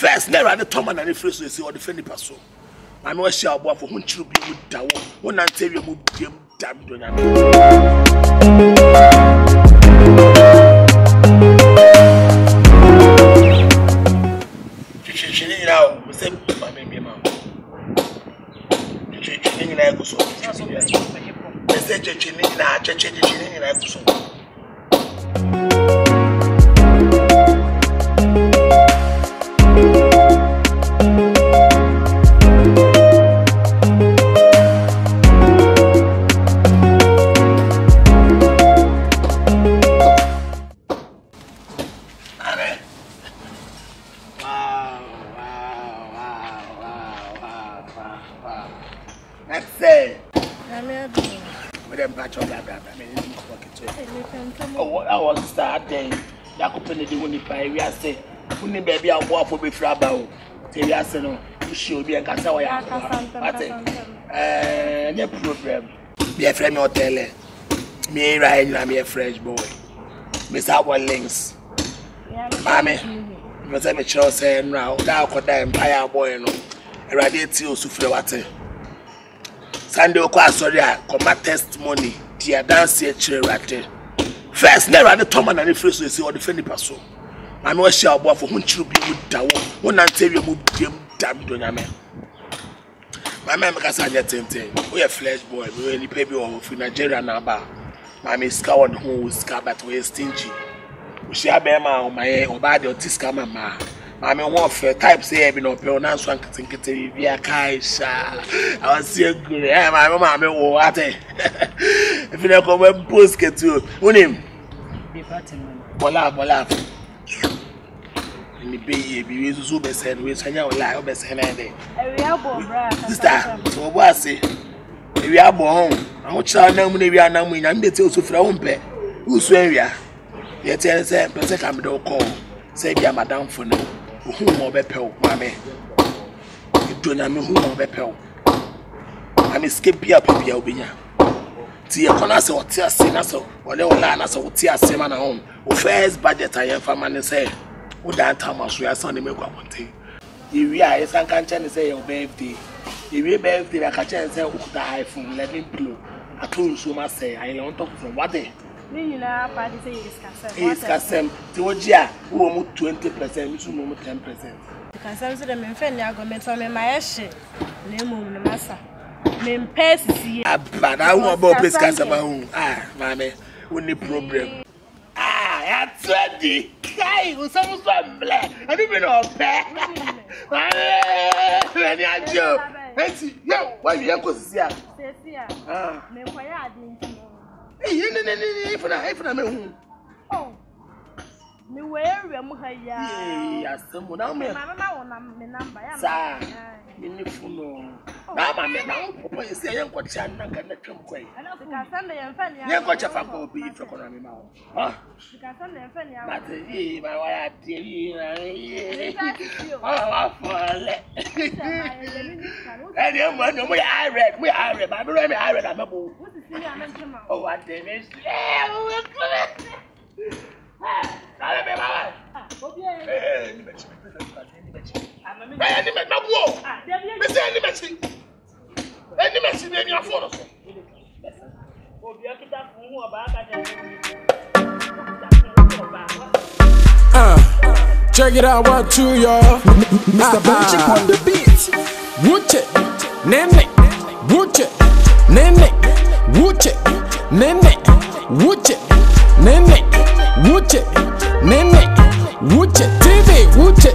First, never the Tom and the first you see or the Fendi Paso. I know a shall walk for whom you be with Dow. One until you move him damn Donna. She now, same my baby, ma'am. She in a good song. The stage in a church in a good song. Baby, I'll walk for me frabao. Tell you, I say no, you should be a cassaway. No problem. Be a friend, Oteele. Me right now, me a fresh boy. Miss our links. Mammy, you tell me, Charles, saying now, thou could die empire boy, no. Eradicate you, Sufrewate. Sunday, sorry, come testimony. Dear dance here, Chirate. First, never the Tom and the first you see or the Fendi Paso. I know a shall walk for whom you be with Dow. One until you move him damn Donna. My man, because I get 10. We are flesh boy, we really pay me off in Nigeria now. My miss Cowan who is scabbard, we are stingy. We shall bear my head or bad or tisca mamma. Mammy warfare type say, I've been up your answer and think it via Kaisha. I was so good. My mamma will at it. If you don't come and post get to him. Bola. Ni be be so be said we sanya lie be say na dey e abo bra sister so bo ase e abo hon awon cha na mu na wi anam nya mbe te osufra ho mpe usu anwia ye te say pese kam do call say bia madam fo no hu mo be pe o mame do na me hu mo be pe o am skip bia bia obinya ti e kona se o ti ase na so ole ola na so o ti ase ma na hon o first budget ayen fama ne say o dan tamas we asan me kwa monte iwi a esan kan chen say your birthday iwi birthday na ka chen say o da iPhone 11 Pro atun so ma say I on top from what dey me nyina party say is kasem ti o ji a wo mu 20% mi so mu 10% kasem so de me fe ni agomento me ma ye hye na emu ne masa me mpesi sie abana wo bo pes kasem hu mame woni problem that's ready. Kai, who's almost ble. I don't know pay. Any ajo. Enti, yo, why you go see here? Me kwaya adin. If na me hu. Oh. Me where am ha ya. Yes, mo na me. Mama wona me number ya. Sa. Me ni funo. Na ma me na papa ese yen ko cha na ka na twem kwai. Sika sande yen fa ni. Yen ko cha fa ko bi fe ko na me ma ho. Ah. Sika sande yen fa ni. But my why ati ah fole. And you man no I read. But I read am bo. What is see am ntema. Oh what dey me. Dale me baba. Ni mechi. Ni mechi na wo. Me say ni mechi. Ni mechi ni afọ no so. Obi akita fun hu oba aka check it out, 1, 2, y'all. Mr. Benchik on the beat. Uche, nene, Uche, nene, Uche, nene, Uche, nene, Uche, nene, Uche, TV, Uche.